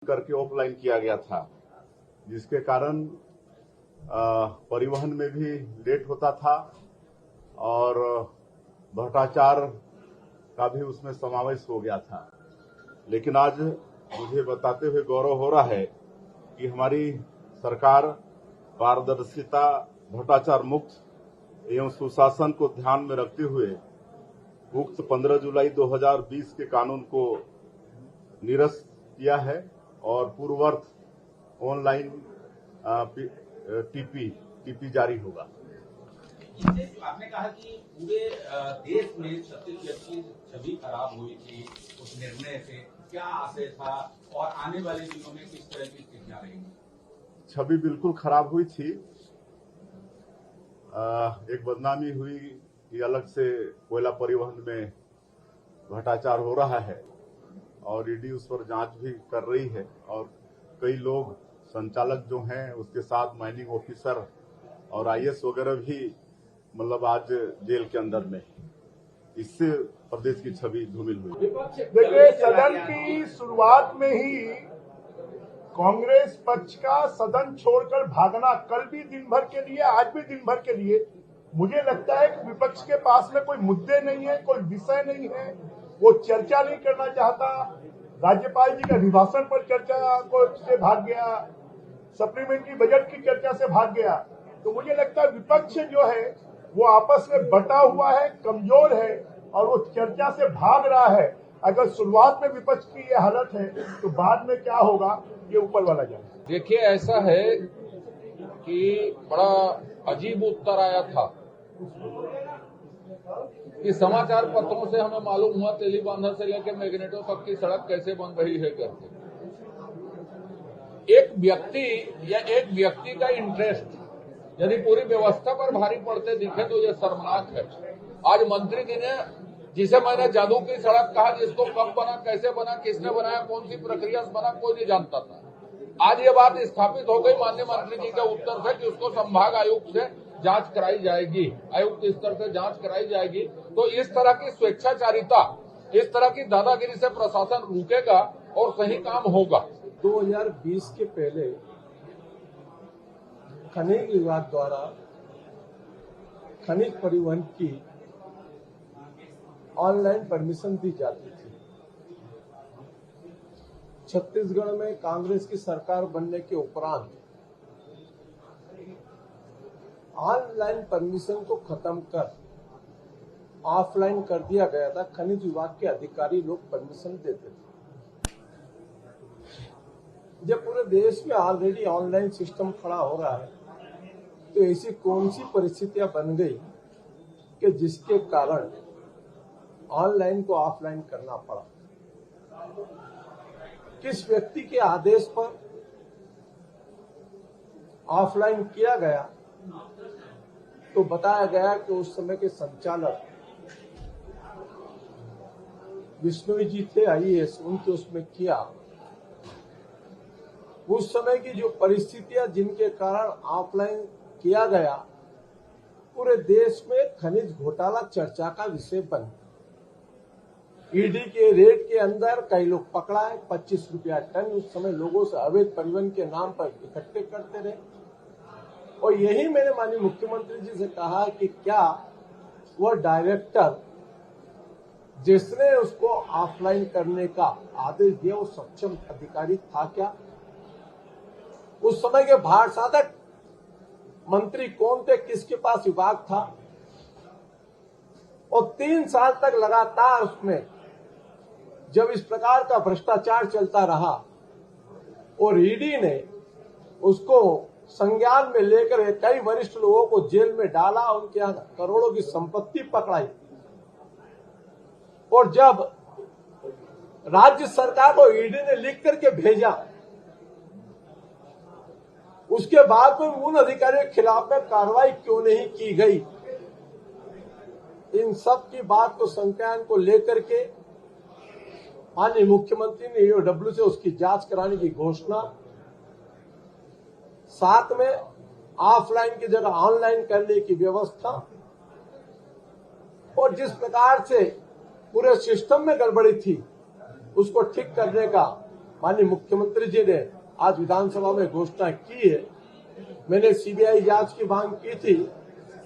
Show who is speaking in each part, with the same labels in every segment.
Speaker 1: करके ऑफलाइन किया गया था, जिसके कारण परिवहन में भी लेट होता था और भ्रष्टाचार का भी उसमें समावेश हो गया था। लेकिन आज मुझे बताते हुए गौरव हो रहा है कि हमारी सरकार पारदर्शिता, भ्रष्टाचार मुक्त एवं सुशासन को ध्यान में रखते हुए उक्त 15 जुलाई 2020 के कानून को निरस्त किया है और पूर्ववर्त ऑनलाइन टीपी जारी होगा।
Speaker 2: आपने कहा कि पूरे देश में छत्तीसगढ़ की छवि खराब हुई थी उस निर्णय से, क्या आशय था और आने वाले दिनों में किस तरह की स्थितियां रहेंगी?
Speaker 1: छवि बिल्कुल खराब हुई थी। एक बदनामी हुई कि अलग से कोयला परिवहन में भ्रष्टाचार हो रहा है और ईडी उस पर जांच भी कर रही है और कई लोग संचालक जो हैं उसके साथ माइनिंग ऑफिसर और आईएएस वगैरह भी मतलब आज जेल के अंदर में, इससे प्रदेश की छवि धूमिल हुई।
Speaker 3: देखिए, सदन की शुरुआत में ही कांग्रेस पक्ष का सदन छोड़कर भागना, कल भी दिन भर के लिए, आज भी दिन भर के लिए, मुझे लगता है कि विपक्ष के पास में कोई मुद्दे नहीं है, कोई विषय नहीं है, वो चर्चा नहीं करना चाहता। राज्यपाल जी के अभिभाषण पर चर्चा को से भाग गया, सप्लीमेंट्री बजट की चर्चा से भाग गया। तो मुझे लगता है विपक्ष जो है वो आपस में बटा हुआ है, कमजोर है और वो चर्चा से भाग रहा है। अगर शुरुआत में विपक्ष की ये हालत है तो बाद में क्या होगा, ये ऊपर वाला जाने।
Speaker 4: देखिए, ऐसा है कि बड़ा अजीब उत्तर आया था कि समाचार पत्रों से हमें मालूम हुआ तेलीबांधा से लेकर मैग्नेटो तक की सड़क कैसे बन रही है करके। एक व्यक्ति का इंटरेस्ट यदि पूरी व्यवस्था पर भारी पड़ते दिखे तो ये शर्मनाक है। आज मंत्री जी ने, जिसे मैंने जादू की सड़क कहा, जिसको कब बना, कैसे बना, किसने बनाया, कौन सी प्रक्रिया से बना, कोई नहीं जानता था। आज ये बात स्थापित हो गई माननीय मंत्री जी के उत्तर से कि उसको संभाग आयुक्त से जांच कराई जाएगी, आयुक्त स्तर से जांच कराई जाएगी। तो इस तरह की स्वेच्छाचारिता, इस तरह की दादागिरी से प्रशासन रुकेगा और सही काम होगा।
Speaker 5: 2020 के पहले खनिज विभाग द्वारा खनिज परिवहन की ऑनलाइन परमिशन दी जाती थी। छत्तीसगढ़ में कांग्रेस की सरकार बनने के उपरांत ऑनलाइन परमिशन को खत्म कर ऑफलाइन कर दिया गया था। खनिज विभाग के अधिकारी लोग परमिशन देते थे। जब पूरे देश में ऑलरेडी ऑनलाइन सिस्टम खड़ा हो रहा है तो ऐसी कौन सी परिस्थितियां बन गई कि जिसके कारण ऑनलाइन को ऑफलाइन करना पड़ा? किस व्यक्ति के आदेश पर ऑफलाइन किया गया? तो बताया गया कि उस समय के संचालक विष्णु जी थे, आईएएस, उनके उसमें किया। उस समय की जो परिस्थितियां जिनके कारण ऑफलाइन किया गया, पूरे देश में खनिज घोटाला चर्चा का विषय बन। ईडी के रेड के अंदर कई लोग पकड़ाए, 25 रुपया टन उस समय लोगों से अवैध परिवहन के नाम पर इकट्ठे करते रहे। और यही मैंने माननीय मुख्यमंत्री जी से कहा कि क्या वह डायरेक्टर जिसने उसको ऑफलाइन करने का आदेश दिया वो सक्षम अधिकारी था क्या? उस समय के भार साधक मंत्री कौन थे, किसके पास विभाग था? और 3 साल तक लगातार उसमें जब इस प्रकार का भ्रष्टाचार चलता रहा और ईडी ने उसको संज्ञान में लेकर कई वरिष्ठ लोगों को जेल में डाला, उनके यहां करोड़ों की संपत्ति पकड़ाई, और जब राज्य सरकार को ईडी ने लिख करके भेजा, उसके बाद में उन अधिकारियों के खिलाफ में कार्रवाई क्यों नहीं की गई? इन सब की बात को संज्ञान को लेकर के माननीय मुख्यमंत्री ने ईओडब्ल्यू से उसकी जांच कराने की घोषणा, साथ में ऑफलाइन की जगह ऑनलाइन करने की व्यवस्था, और जिस प्रकार से पूरे सिस्टम में गड़बड़ी थी उसको ठीक करने का माननीय मुख्यमंत्री जी ने आज विधानसभा में घोषणा की है। मैंने सीबीआई जांच की मांग की थी,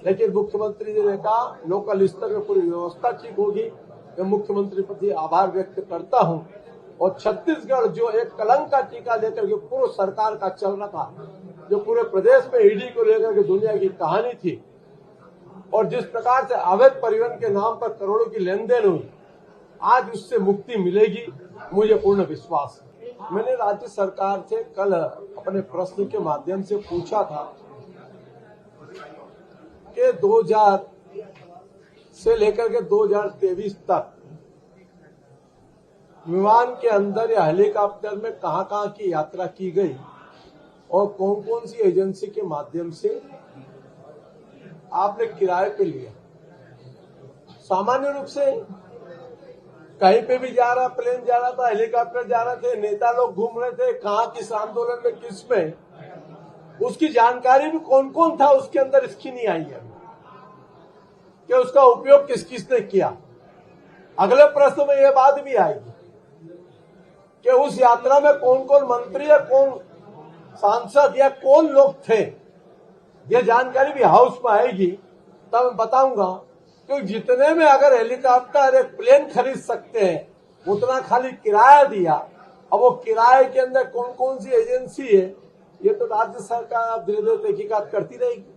Speaker 5: लेकिन मुख्यमंत्री जी ने कहा लोकल स्तर में पूरी व्यवस्था ठीक होगी। मैं मुख्यमंत्री प्रति आभार व्यक्त करता हूं। और छत्तीसगढ़ जो एक कलंक का टीका लेकर के पूर्व सरकार का चल रहा था, जो पूरे प्रदेश में ईडी को लेकर के दुनिया की कहानी थी, और जिस प्रकार से अवैध परिवहन के नाम पर करोड़ों की लेन देन हुई, आज उससे मुक्ति मिलेगी, मुझे पूर्ण विश्वास है। मैंने राज्य सरकार से कल अपने प्रश्न के माध्यम से पूछा था कि 2000 से लेकर के 2023 तक विमान के अंदर या हेलीकॉप्टर में कहां-कहां की यात्रा की गई और कौन कौन सी एजेंसी के माध्यम से आपने किराए पे लिया। सामान्य रूप से कहीं पे भी जा रहा, प्लेन जा रहा था, हेलीकॉप्टर जा रहे थे, नेता लोग घूम रहे थे, कहां किस आंदोलन में किस में, उसकी जानकारी भी कौन कौन था उसके अंदर इसकी नहीं आई है कि उसका उपयोग किस किसने किया। अगले प्रश्न में यह बात भी आएगी कि उस यात्रा में कौन कौन मंत्री या कौन सांसद या कौन लोग थे, यह जानकारी भी हाउस में आएगी। तब मैं बताऊंगा क्योंकि जितने में अगर हेलीकॉप्टर एक प्लेन खरीद सकते हैं उतना खाली किराया दिया, अब वो किराए के अंदर कौन कौन सी एजेंसी है ये तो राज्य सरकार धीरे धीरे तहकीकात करती रहेगी।